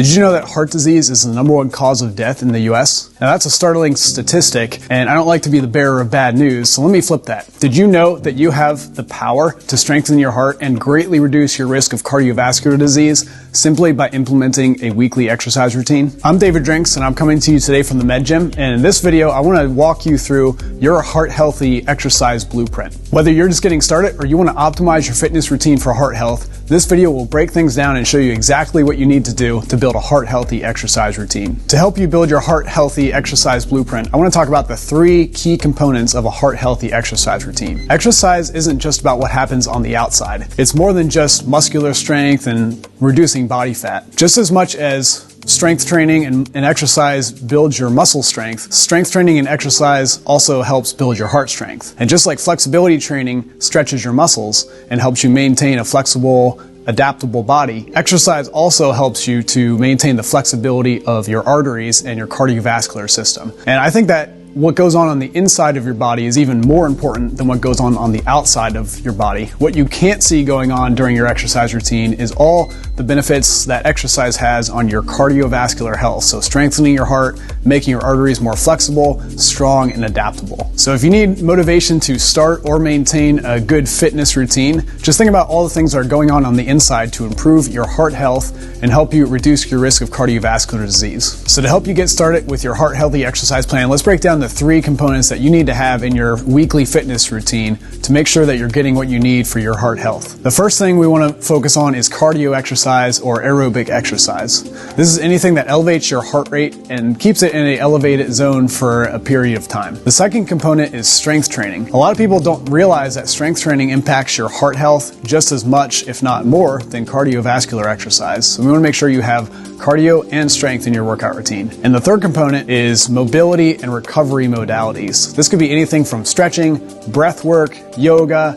Did you know that heart disease is the #1 cause of death in the US? Now that's a startling statistic, and I don't like to be the bearer of bad news, so let me flip that. Did you know that you have the power to strengthen your heart and greatly reduce your risk of cardiovascular disease simply by implementing a weekly exercise routine? I'm David Drinks, and I'm coming to you today from the Med Gym, and in this video I want to walk you through your heart healthy exercise blueprint. Whether you're just getting started or you want to optimize your fitness routine for heart health, this video will break things down and show you exactly what you need to do to build a heart-healthy exercise routine. To help you build your heart-healthy exercise blueprint, I want to talk about the 3 key components of a heart-healthy exercise routine. Exercise isn't just about what happens on the outside. It's more than just muscular strength and reducing body fat. Just as much as strength training and exercise builds your muscle strength, strength training and exercise also helps build your heart strength. And just like flexibility training stretches your muscles and helps you maintain a flexible, adaptable body, exercise also helps you to maintain the flexibility of your arteries and your cardiovascular system. And I think that what goes on the inside of your body is even more important than what goes on the outside of your body. What you can't see going on during your exercise routine is all the benefits that exercise has on your cardiovascular health. So strengthening your heart, making your arteries more flexible, strong, and adaptable. So if you need motivation to start or maintain a good fitness routine, just think about all the things that are going on the inside to improve your heart health and help you reduce your risk of cardiovascular disease. So to help you get started with your heart healthy exercise plan, let's break down the 3 components that you need to have in your weekly fitness routine to make sure that you're getting what you need for your heart health. The first thing we want to focus on is cardio exercise or aerobic exercise. This is anything that elevates your heart rate and keeps it in an elevated zone for a period of time. The second component is strength training. A lot of people don't realize that strength training impacts your heart health just as much, if not more, than cardiovascular exercise. So we want to make sure you have cardio and strength in your workout routine. And the third component is mobility and recovery modalities. This could be anything from stretching, breath work, yoga,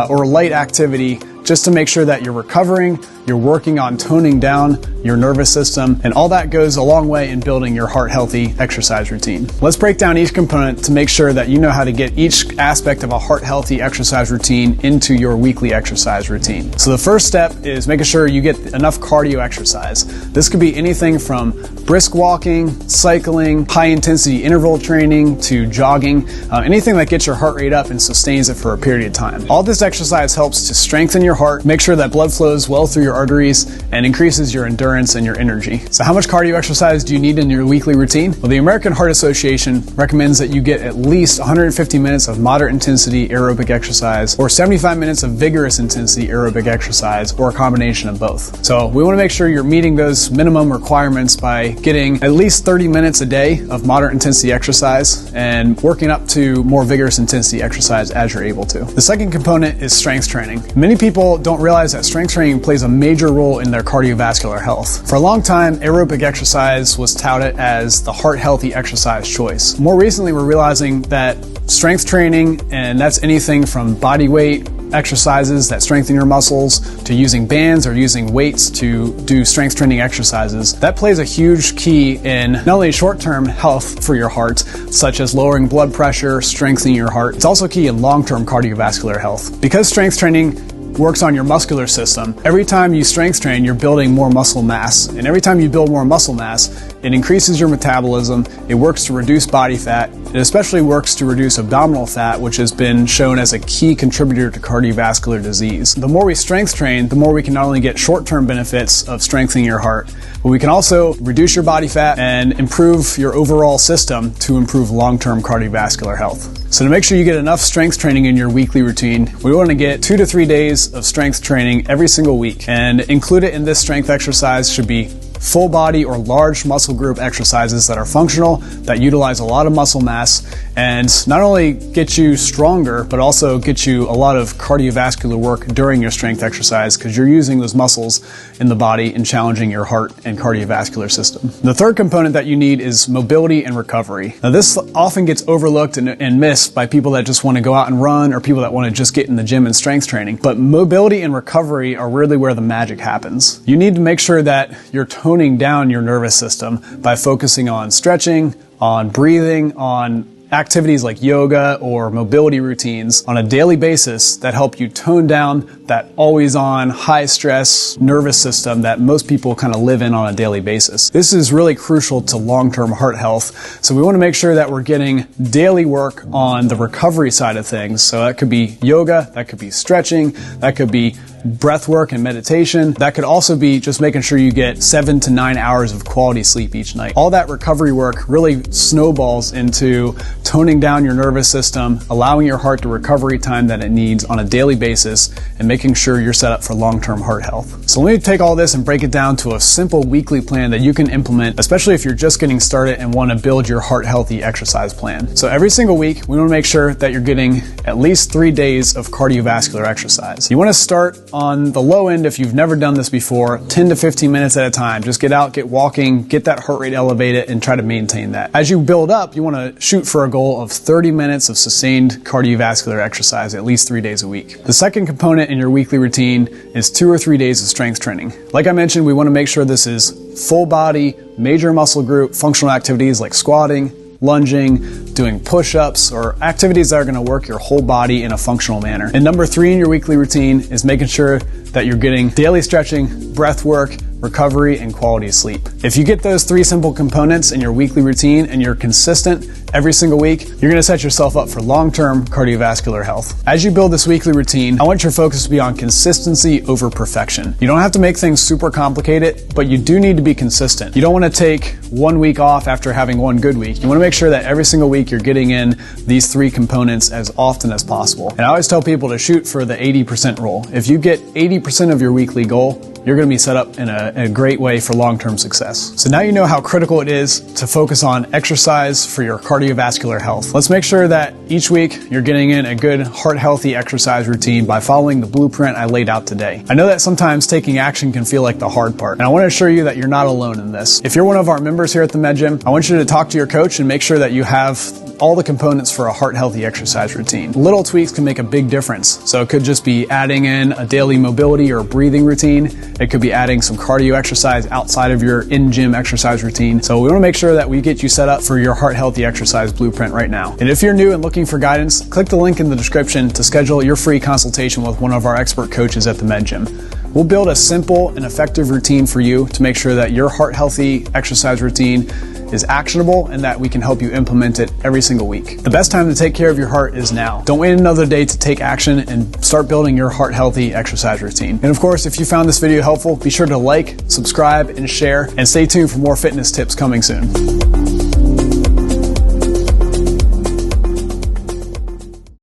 or light activity, just to make sure that you're recovering, you're working on toning down your nervous system, and all that goes a long way in building your heart-healthy exercise routine. Let's break down each component to make sure that you know how to get each aspect of a heart-healthy exercise routine into your weekly exercise routine. So the first step is making sure you get enough cardio exercise. This could be anything from brisk walking, cycling, high-intensity interval training, to jogging, anything that gets your heart rate up and sustains it for a period of time. All this exercise helps to strengthen your heart, make sure that blood flows well through your arteries, and increases your endurance and your energy. So how much cardio exercise do you need in your weekly routine? Well, the American Heart Association recommends that you get at least 150 minutes of moderate intensity aerobic exercise or 75 minutes of vigorous intensity aerobic exercise, or a combination of both. So we want to make sure you're meeting those minimum requirements by getting at least 30 minutes a day of moderate intensity exercise and working up to more vigorous intensity exercise as you're able to. The second component is strength training. Many people don't realize that strength training plays a major role in their cardiovascular health. For a long time, aerobic exercise was touted as the heart-healthy exercise choice. More recently, we're realizing that strength training, and that's anything from body weight exercises that strengthen your muscles, to using bands or using weights to do strength training exercises, that plays a huge key in not only short-term health for your heart, such as lowering blood pressure, strengthening your heart, it's also key in long-term cardiovascular health. Because strength training works on your muscular system, every time you strength train, you're building more muscle mass. And every time you build more muscle mass, it increases your metabolism, it works to reduce body fat, it especially works to reduce abdominal fat, which has been shown as a key contributor to cardiovascular disease. The more we strength train, the more we can not only get short-term benefits of strengthening your heart, but we can also reduce your body fat and improve your overall system to improve long-term cardiovascular health. So to make sure you get enough strength training in your weekly routine, we want to get 2 to 3 days of strength training every single week. And included in this strength exercise should be full body or large muscle group exercises that are functional, that utilize a lot of muscle mass, and not only get you stronger, but also get you a lot of cardiovascular work during your strength exercise, because you're using those muscles in the body and challenging your heart and cardiovascular system. The third component that you need is mobility and recovery. Now this often gets overlooked and missed by people that just want to go out and run, or people that want to just get in the gym and strength training. But mobility and recovery are really where the magic happens. You need to make sure that you're toning down your nervous system by focusing on stretching, on breathing, on activities like yoga or mobility routines on a daily basis that help you tone down that always on high stress nervous system that most people kind of live in on a daily basis. This is really crucial to long-term heart health. So we want to make sure that we're getting daily work on the recovery side of things. So that could be yoga, that could be stretching, that could be breath work and meditation. That could also be just making sure you get 7 to 9 hours of quality sleep each night. All that recovery work really snowballs into toning down your nervous system, allowing your heart the recovery time that it needs on a daily basis, and making sure you're set up for long-term heart health. So let me take all this and break it down to a simple weekly plan that you can implement, especially if you're just getting started and want to build your heart healthy exercise plan. So every single week, we want to make sure that you're getting at least 3 days of cardiovascular exercise. You want to start on the low end if you've never done this before, 10 to 15 minutes at a time. Just get out, get walking, get that heart rate elevated, and try to maintain that. As you build up, you want to shoot for a goal of 30 minutes of sustained cardiovascular exercise at least 3 days a week. The second component in your weekly routine is 2 or 3 days of strength training. Like I mentioned, we want to make sure this is full body, major muscle group, functional activities like squatting, lunging, doing push-ups, or activities that are going to work your whole body in a functional manner. And number 3 in your weekly routine is making sure that you're getting daily stretching, breath work, recovery, and quality sleep. If you get those 3 simple components in your weekly routine and you're consistent every single week, you're going to set yourself up for long-term cardiovascular health. As you build this weekly routine, I want your focus to be on consistency over perfection. You don't have to make things super complicated, but you do need to be consistent. You don't want to take 1 week off after having 1 good week. You want to make sure that every single week you're getting in these 3 components as often as possible. And I always tell people to shoot for the 80% rule. If you get 80% of your weekly goal, you're going to be set up in a great way for long-term success. So now you know how critical it is to focus on exercise for your cardiovascular health. Let's make sure that each week you're getting in a good heart-healthy exercise routine by following the blueprint I laid out today. I know that sometimes taking action can feel like the hard part, and I want to assure you that you're not alone in this. If you're one of our members here at the Med Gym, I want you to talk to your coach and make sure that you have all the components for a heart-healthy exercise routine. Little tweaks can make a big difference. So it could just be adding in a daily mobility or breathing routine. It could be adding some cardio exercise outside of your in-gym exercise routine. So we want to make sure that we get you set up for your heart-healthy exercise blueprint right now. And if you're new and looking for guidance, click the link in the description to schedule your free consultation with one of our expert coaches at the Med Gym. We'll build a simple and effective routine for you to make sure that your heart-healthy exercise routine is actionable and that we can help you implement it every single week. The best time to take care of your heart is now. Don't wait another day to take action and start building your heart-healthy exercise routine. And of course, if you found this video helpful, be sure to like, subscribe, and share, and stay tuned for more fitness tips coming soon.